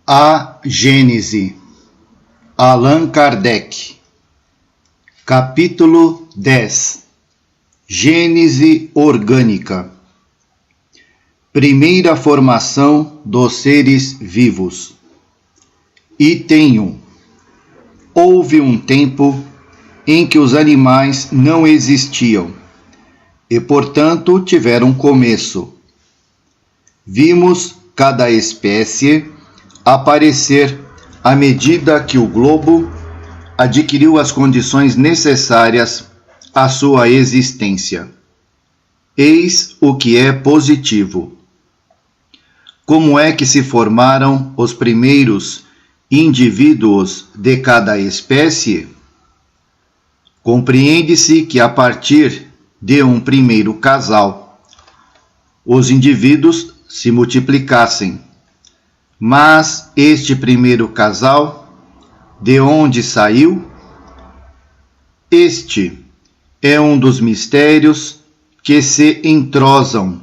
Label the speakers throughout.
Speaker 1: A Gênese, Allan Kardec. Capítulo 10. Gênese orgânica. Primeira formação dos seres vivos. Item 1. Houve um tempo em que os animais não existiam e, portanto, tiveram começo. Vimos cada espécie aparecer à medida que o globo adquiriu as condições necessárias à sua existência. Eis o que é positivo. Como é que se formaram os primeiros indivíduos de cada espécie? Compreende-se que a partir de um primeiro casal, os indivíduos se multiplicassem. Mas este primeiro casal, de onde saiu? Este é um dos mistérios que se entrosam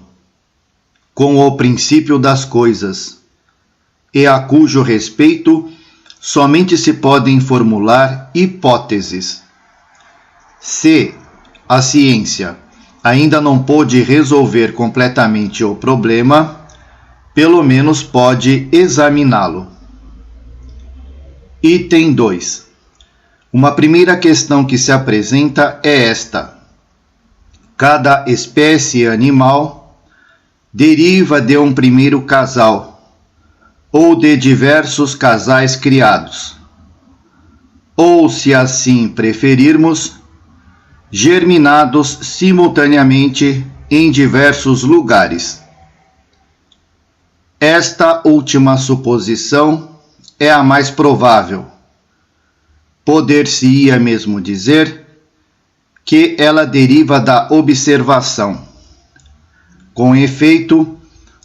Speaker 1: com o princípio das coisas, e a cujo respeito somente se podem formular hipóteses. Se a ciência ainda não pôde resolver completamente o problema, pelo menos pode examiná-lo. Item 2. Uma primeira questão que se apresenta é esta: cada espécie animal deriva de um primeiro casal, ou de diversos casais criados, ou, se assim preferirmos, germinados simultaneamente em diversos lugares. Esta última suposição é a mais provável. Poder-se-ia mesmo dizer que ela deriva da observação. Com efeito,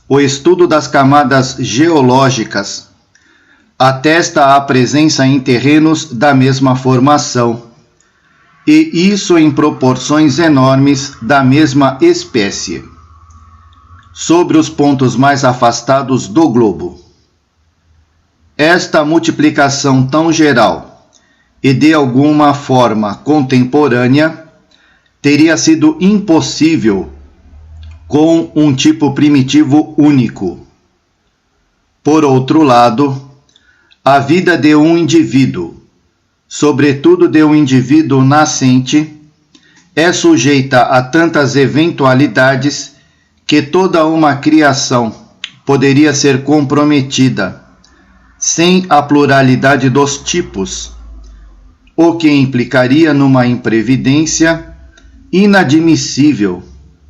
Speaker 1: o estudo das camadas geológicas atesta a presença em terrenos da mesma formação, e isso em proporções enormes da mesma espécie, sobre os pontos mais afastados do globo. Esta multiplicação tão geral e de alguma forma contemporânea teria sido impossível com um tipo primitivo único. Por outro lado, a vida de um indivíduo, sobretudo de um indivíduo nascente, é sujeita a tantas eventualidades que toda uma criação poderia ser comprometida, sem a pluralidade dos tipos, o que implicaria numa imprevidência inadmissível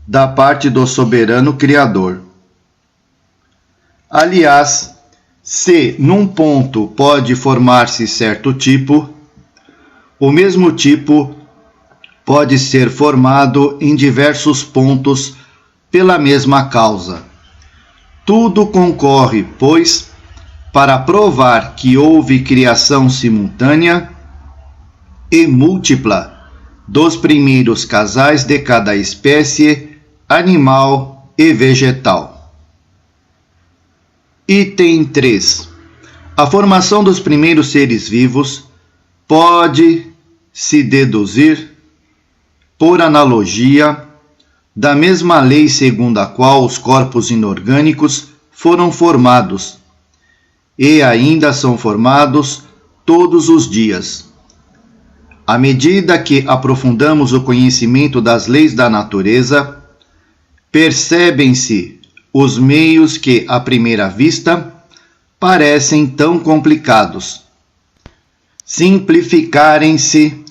Speaker 1: da parte do soberano Criador. Aliás, se num ponto pode formar-se certo tipo, o mesmo tipo pode ser formado em diversos pontos pela mesma causa. Tudo concorre, pois, para provar que houve criação simultânea e múltipla dos primeiros casais de cada espécie animal e vegetal. Item 3. A formação dos primeiros seres vivos pode-se deduzir, por analogia, da mesma lei segundo a qual os corpos inorgânicos foram formados e ainda são formados todos os dias. À medida que aprofundamos o conhecimento das leis da natureza, percebem-se os meios que, à primeira vista, parecem tão complicados simplificarem-se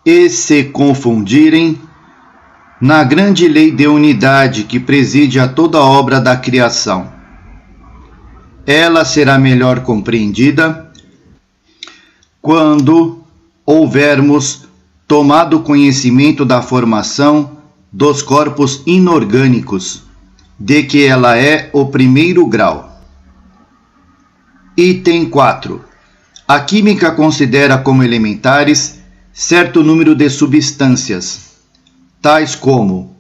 Speaker 1: e se confundirem na grande lei de unidade que preside a toda a obra da criação. Ela será melhor compreendida quando houvermos tomado conhecimento da formação dos corpos inorgânicos, de que ela é o primeiro grau. Item 4. A química considera como elementares certo número de substâncias, tais como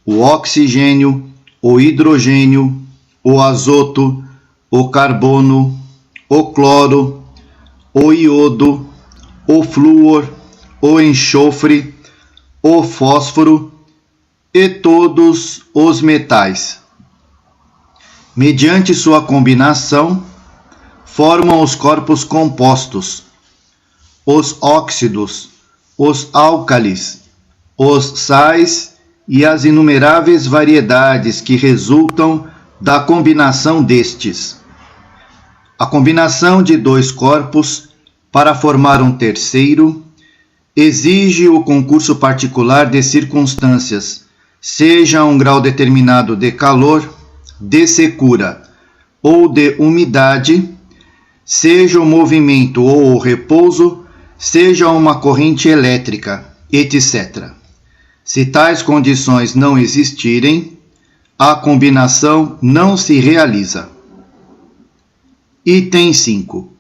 Speaker 1: o oxigênio, o hidrogênio, o azoto, o carbono, o cloro, o iodo, o flúor, o enxofre, o fósforo e todos os metais. Mediante sua combinação, formam os corpos compostos, os óxidos, os álcalis, os sais e as inumeráveis variedades que resultam da combinação destes. A combinação de dois corpos para formar um terceiro exige o concurso particular de circunstâncias, seja um grau determinado de calor, de secura ou de umidade, seja o movimento ou o repouso, seja uma corrente elétrica, etc. Se tais condições não existirem, a combinação não se realiza. Item 5.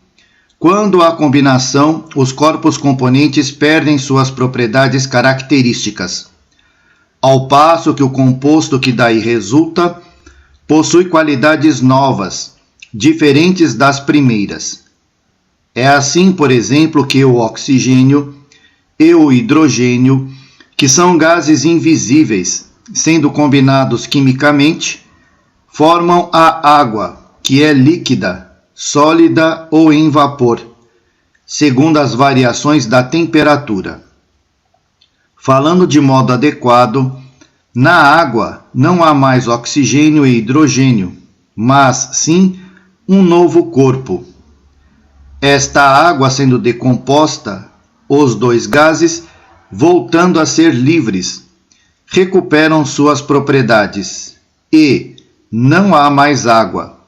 Speaker 1: Quando há combinação, os corpos componentes perdem suas propriedades características, ao passo que o composto que daí resulta possui qualidades novas, diferentes das primeiras. É assim, por exemplo, que o oxigênio e o hidrogênio, que são gases invisíveis, sendo combinados quimicamente, formam a água, que é líquida, sólida ou em vapor, segundo as variações da temperatura. Falando de modo adequado, na água não há mais oxigênio e hidrogênio, mas sim um novo corpo. Esta água sendo decomposta, os dois gases, voltando a ser livres, recuperam suas propriedades e não há mais água.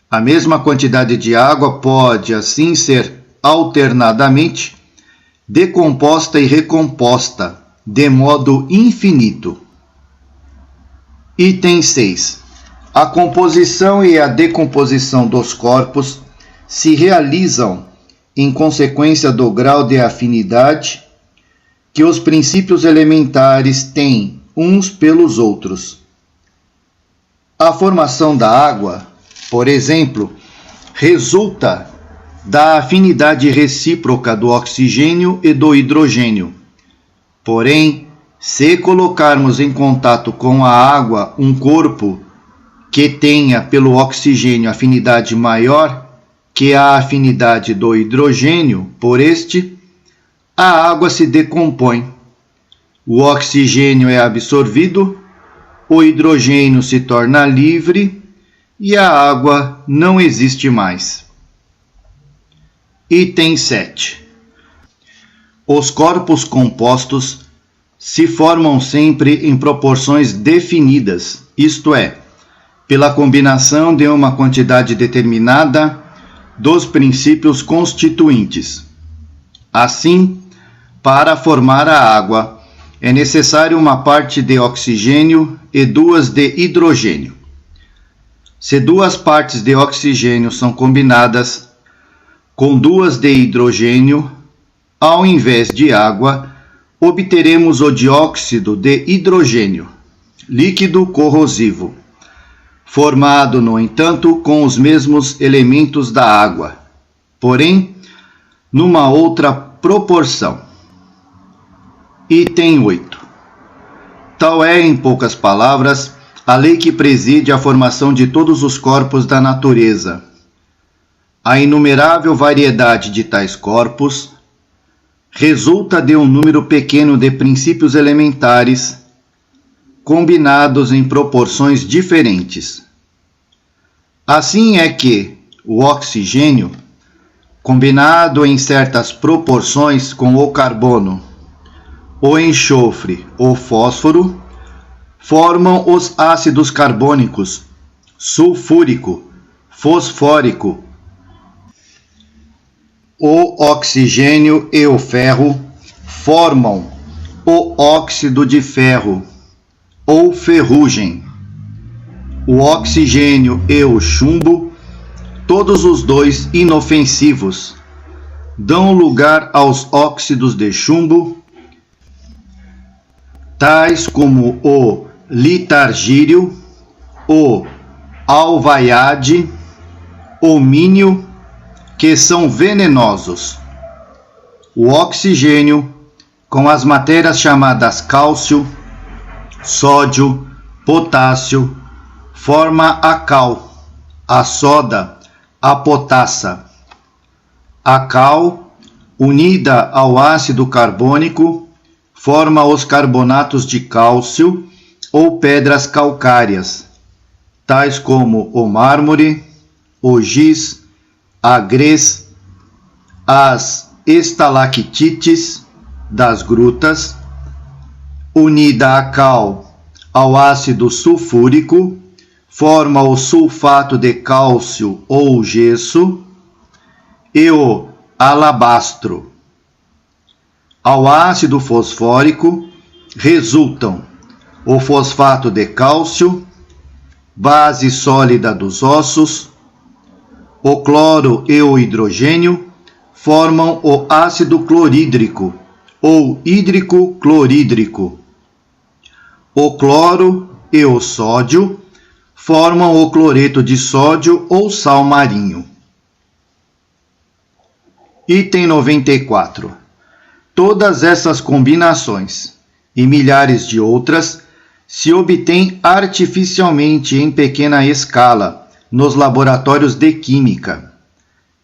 Speaker 1: A mesma quantidade de água pode, assim, ser alternadamente decomposta e recomposta, de modo infinito. Item 6. A composição e a decomposição dos corpos se realizam em consequência do grau de afinidade que os princípios elementares têm uns pelos outros. A formação da água, por exemplo, resulta da afinidade recíproca do oxigênio e do hidrogênio. Porém, se colocarmos em contato com a água um corpo que tenha pelo oxigênio afinidade maior que a afinidade do hidrogênio por este, a água se decompõe. O oxigênio é absorvido, o hidrogênio se torna livre e a água não existe mais. Item 7. Os corpos compostos se formam sempre em proporções definidas, isto é, pela combinação de uma quantidade determinada dos princípios constituintes. Assim, para formar a água, é necessário uma parte de oxigênio e duas de hidrogênio. Se duas partes de oxigênio são combinadas com duas de hidrogênio, ao invés de água, obteremos o dióxido de hidrogênio, líquido corrosivo, formado, no entanto, com os mesmos elementos da água, porém, numa outra proporção. Item 8. Tal é, em poucas palavras, a lei que preside a formação de todos os corpos da natureza. A inumerável variedade de tais corpos resulta de um número pequeno de princípios elementares combinados em proporções diferentes. Assim é que o oxigênio, combinado em certas proporções com o carbono, o enxofre ou fósforo, formam os ácidos carbônicos, sulfúrico, fosfórico. O oxigênio e o ferro formam o óxido de ferro, ou ferrugem. O oxigênio e o chumbo, todos os dois inofensivos, dão lugar aos óxidos de chumbo, tais como o litargírio, o alvaiade, o mínio que são venenosos. O oxigênio, com as matérias chamadas cálcio, sódio, potássio, forma a cal, a soda, a potassa. A cal, unida ao ácido carbônico, forma os carbonatos de cálcio ou pedras calcárias, tais como o mármore, o giz, a grés, as estalactites das grutas. Unida a cal ao ácido sulfúrico, forma o sulfato de cálcio ou gesso e o alabastro. Ao ácido fosfórico resultam o fosfato de cálcio, base sólida dos ossos. O cloro e o hidrogênio formam o ácido clorídrico ou hídrico clorídrico. O cloro e o sódio formam o cloreto de sódio ou sal marinho. Item 94. Todas essas combinações e milhares de outras se obtêm artificialmente em pequena escala nos laboratórios de química.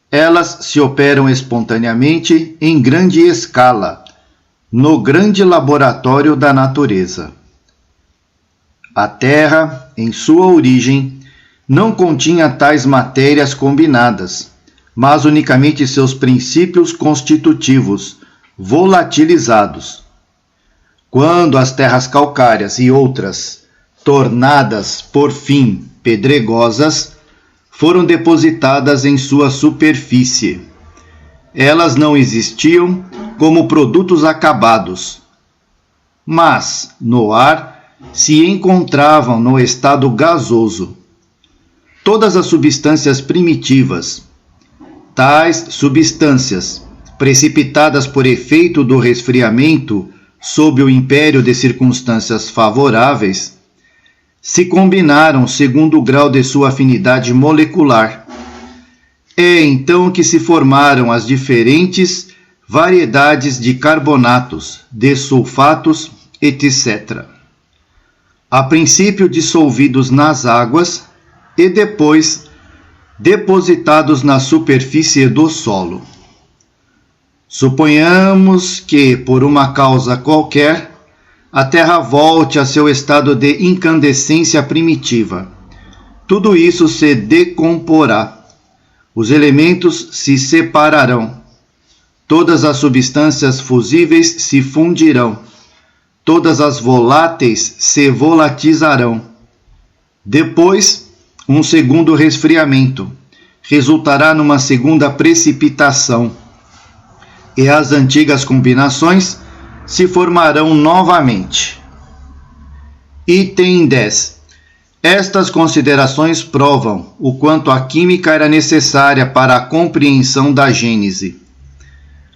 Speaker 1: Elas se operam espontaneamente em grande escala, no grande laboratório da natureza. A Terra, em sua origem, não continha tais matérias combinadas, mas unicamente seus princípios constitutivos, volatilizados. Quando as terras calcárias e outras, tornadas, por fim, pedregosas, foram depositadas em sua superfície, elas não existiam como produtos acabados, mas, no ar, se encontravam no estado gasoso. Todas as substâncias primitivas, tais substâncias, precipitadas por efeito do resfriamento sob o império de circunstâncias favoráveis, se combinaram segundo o grau de sua afinidade molecular. É então que se formaram as diferentes variedades de carbonatos, de sulfatos, etc. A princípio dissolvidos nas águas e depois depositados na superfície do solo. Suponhamos que, por uma causa qualquer, a Terra volte a seu estado de incandescência primitiva. Tudo isso se decomporá. Os elementos se separarão. Todas as substâncias fusíveis se fundirão. Todas as voláteis se volatizarão. Depois, um segundo resfriamento resultará numa segunda precipitação, e as antigas combinações se formarão novamente. Item 10. Estas considerações provam o quanto a química era necessária para a compreensão da Gênese.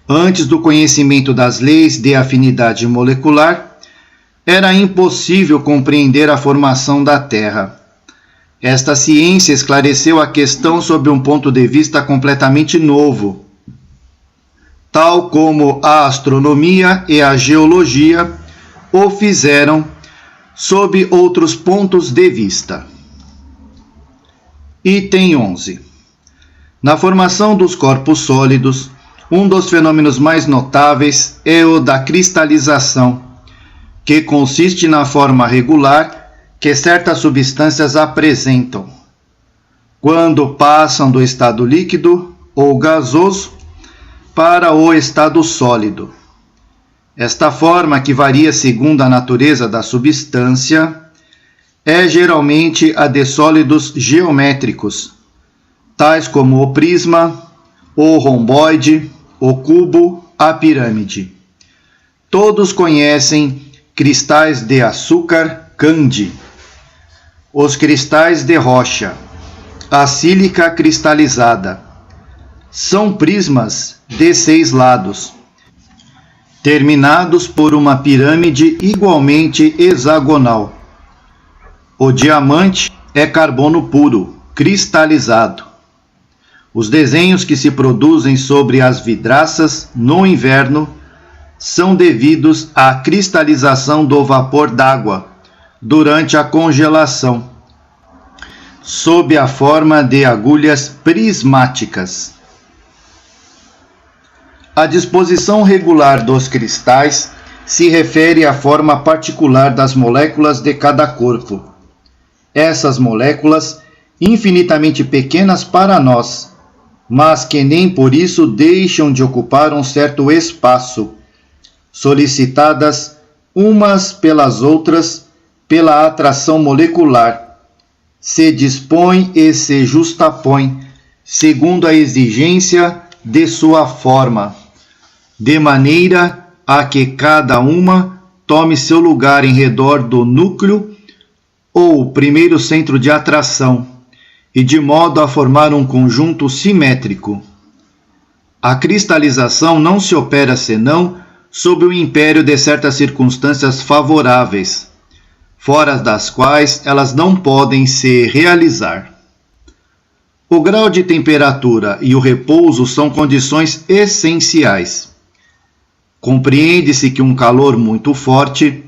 Speaker 1: Antes do conhecimento das leis de afinidade molecular, era impossível compreender a formação da Terra. Esta ciência esclareceu a questão sob um ponto de vista completamente novo, tal como a astronomia e a geologia o fizeram sob outros pontos de vista. Item 11. Na formação dos corpos sólidos, um dos fenômenos mais notáveis é o da cristalização, que consiste na forma regular que certas substâncias apresentam, quando passam do estado líquido ou gasoso para o estado sólido. Esta forma, que varia segundo a natureza da substância, é geralmente a de sólidos geométricos, tais como o prisma, o romboide, o cubo, a pirâmide. Todos conhecem cristais de açúcar Candy, os cristais de rocha, a sílica cristalizada. São prismas de 6 lados, terminados por uma pirâmide igualmente hexagonal. O diamante é carbono puro, cristalizado. Os desenhos que se produzem sobre as vidraças no inverno são devidos à cristalização do vapor d'água durante a congelação, sob a forma de agulhas prismáticas. A disposição regular dos cristais se refere à forma particular das moléculas de cada corpo. Essas moléculas, infinitamente pequenas para nós, mas que nem por isso deixam de ocupar um certo espaço, solicitadas umas pelas outras pela atração molecular, se dispõem e se justapõem segundo a exigência de sua forma, de maneira a que cada uma tome seu lugar em redor do núcleo ou primeiro centro de atração, e de modo a formar um conjunto simétrico. A cristalização não se opera senão sob o império de certas circunstâncias favoráveis, fora das quais elas não podem se realizar. O grau de temperatura e o repouso são condições essenciais. Compreende-se que um calor muito forte,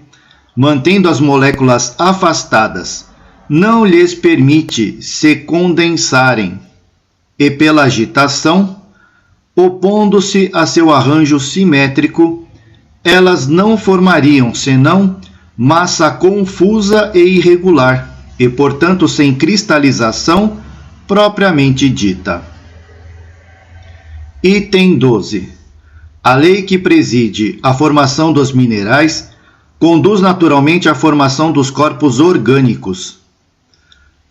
Speaker 1: mantendo as moléculas afastadas, não lhes permite se condensarem, e pela agitação, opondo-se a seu arranjo simétrico, elas não formariam senão massa confusa e irregular, e portanto sem cristalização propriamente dita. Item 12. A lei que preside a formação dos minerais conduz naturalmente à formação dos corpos orgânicos.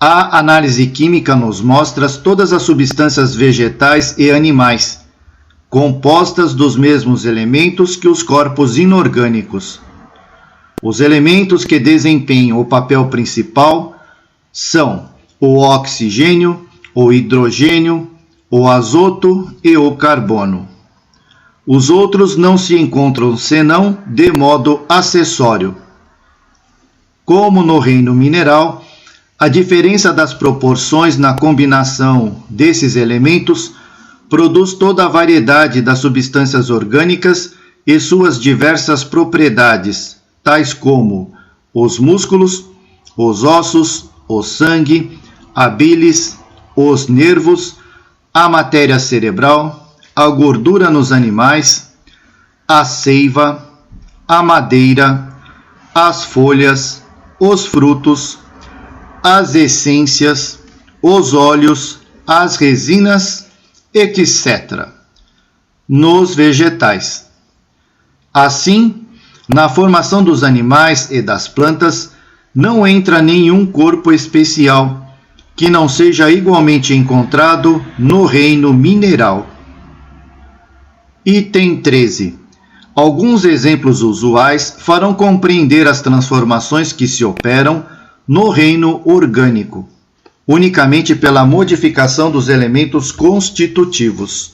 Speaker 1: A análise química nos mostra todas as substâncias vegetais e animais, compostas dos mesmos elementos que os corpos inorgânicos. Os elementos que desempenham o papel principal são o oxigênio, o hidrogênio, o azoto e o carbono. Os outros não se encontram senão de modo acessório. Como no reino mineral, a diferença das proporções na combinação desses elementos produz toda a variedade das substâncias orgânicas e suas diversas propriedades, tais como os músculos, os ossos, o sangue, a bilis, os nervos, a matéria cerebral, a gordura nos animais, a seiva, a madeira, as folhas, os frutos, as essências, os óleos, as resinas, etc. Nos vegetais. Assim, na formação dos animais e das plantas, não entra nenhum corpo especial que não seja igualmente encontrado no reino mineral. Item 13. Alguns exemplos usuais farão compreender as transformações que se operam no reino orgânico, unicamente pela modificação dos elementos constitutivos.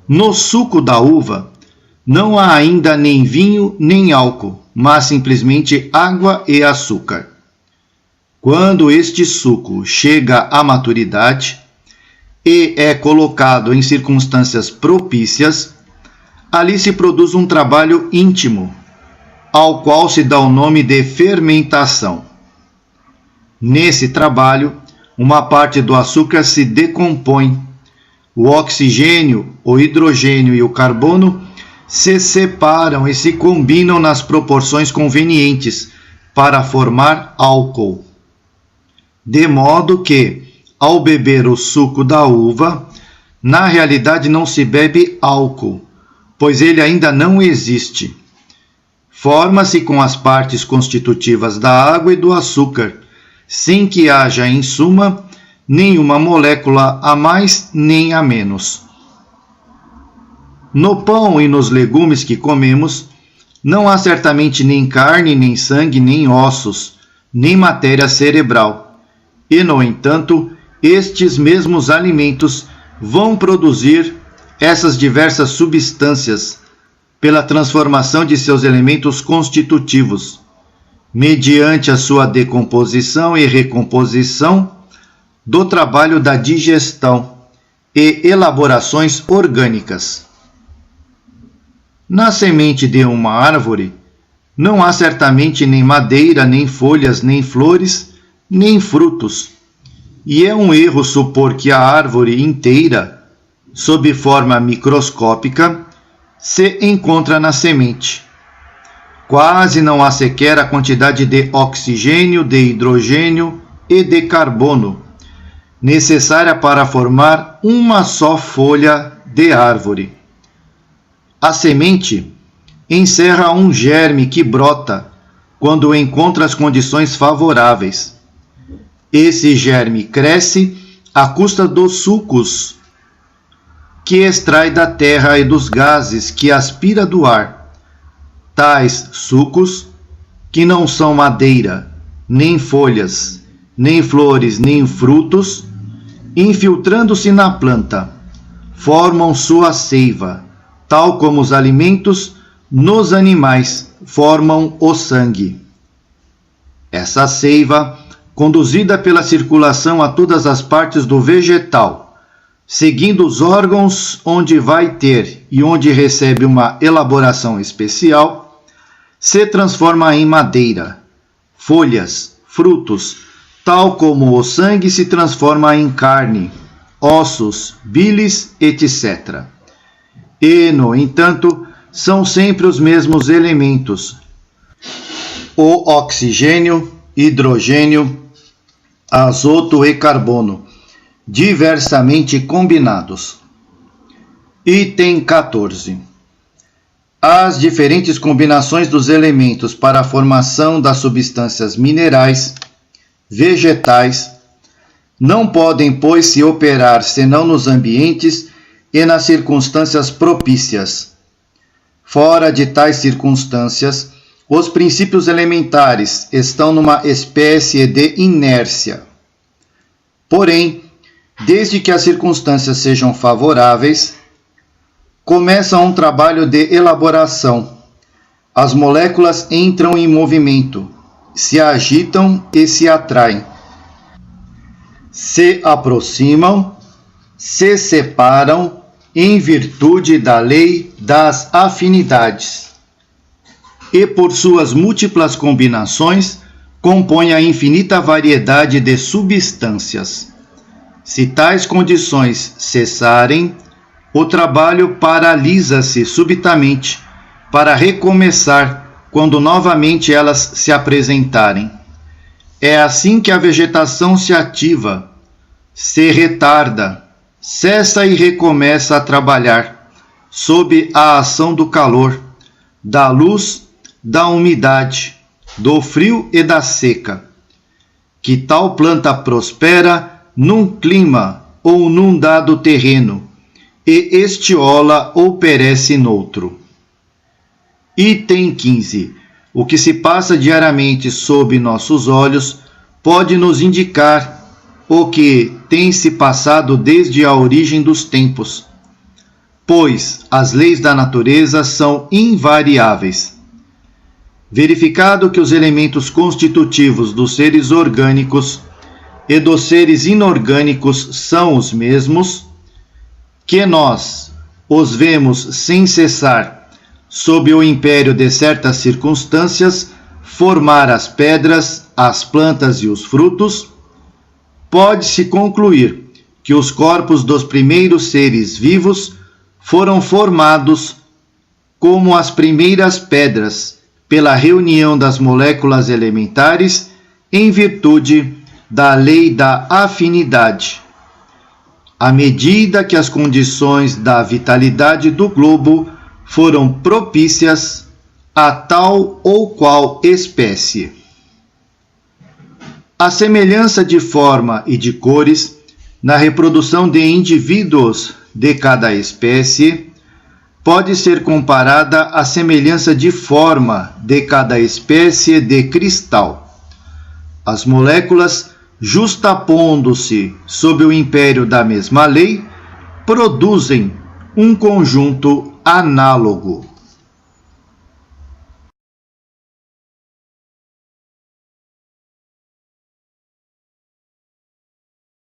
Speaker 1: No suco da uva, não há ainda nem vinho nem álcool, mas simplesmente água e açúcar. Quando este suco chega à maturidade e é colocado em circunstâncias propícias, ali se produz um trabalho íntimo, ao qual se dá o nome de fermentação. Nesse trabalho, uma parte do açúcar se decompõe, o oxigênio, o hidrogênio e o carbono se separam e se combinam nas proporções convenientes para formar álcool. De modo que, ao beber o suco da uva, na realidade não se bebe álcool, pois ele ainda não existe. Forma-se com as partes constitutivas da água e do açúcar, sem que haja, em suma, nenhuma molécula a mais nem a menos. No pão e nos legumes que comemos, não há certamente nem carne, nem sangue, nem ossos, nem matéria cerebral. E, no entanto, estes mesmos alimentos vão produzir essas diversas substâncias pela transformação de seus elementos constitutivos, mediante a sua decomposição e recomposição do trabalho da digestão, e elaborações orgânicas. Na semente de uma árvore, não há certamente nem madeira, nem folhas, nem flores, nem frutos, e é um erro supor que a árvore inteira, sob forma microscópica, se encontra na semente. Quase não há sequer a quantidade de oxigênio, de hidrogênio e de carbono necessária para formar uma só folha de árvore. A semente encerra um germe que brota quando encontra as condições favoráveis. Esse germe cresce à custa dos sucos que extrai da terra e dos gases que aspira do ar. Tais sucos, que não são madeira, nem folhas, nem flores, nem frutos, infiltrando-se na planta, formam sua seiva, tal como os alimentos nos animais formam o sangue. Essa seiva, conduzida pela circulação a todas as partes do vegetal, seguindo os órgãos onde vai ter e onde recebe uma elaboração especial, se transforma em madeira, folhas, frutos, tal como o sangue se transforma em carne, ossos, bilis, etc. E, no entanto, são sempre os mesmos elementos: o oxigênio, hidrogênio, azoto e carbono, diversamente combinados. Item 14. As diferentes combinações dos elementos para a formação das substâncias minerais, vegetais, não podem, pois, se operar senão nos ambientes e nas circunstâncias propícias. Fora de tais circunstâncias, os princípios elementares estão numa espécie de inércia. Porém, desde que as circunstâncias sejam favoráveis, começa um trabalho de elaboração. As moléculas entram em movimento, se agitam e se atraem, se aproximam, se separam em virtude da lei das afinidades, e por suas múltiplas combinações compõem a infinita variedade de substâncias. Se tais condições cessarem, o trabalho paralisa-se subitamente para recomeçar quando novamente elas se apresentarem. É assim que a vegetação se ativa, se retarda, cessa e recomeça a trabalhar, sob a ação do calor, da luz, da umidade, do frio e da seca. Que tal planta prospera num clima ou num dado terreno, e estiola ou perece noutro. Item 15. O que se passa diariamente sob nossos olhos pode nos indicar o que tem se passado desde a origem dos tempos, pois as leis da natureza são invariáveis. Verificado que os elementos constitutivos dos seres orgânicos e dos seres inorgânicos são os mesmos, que nós os vemos sem cessar, sob o império de certas circunstâncias, formar as pedras, as plantas e os frutos, pode-se concluir que os corpos dos primeiros seres vivos foram formados como as primeiras pedras, pela reunião das moléculas elementares em virtude da lei da afinidade. À medida que as condições da vitalidade do globo foram propícias a tal ou qual espécie. A semelhança de forma e de cores na reprodução de indivíduos de cada espécie pode ser comparada à semelhança de forma de cada espécie de cristal. As moléculas, justapondo-se sob o império da mesma lei, produzem um conjunto análogo.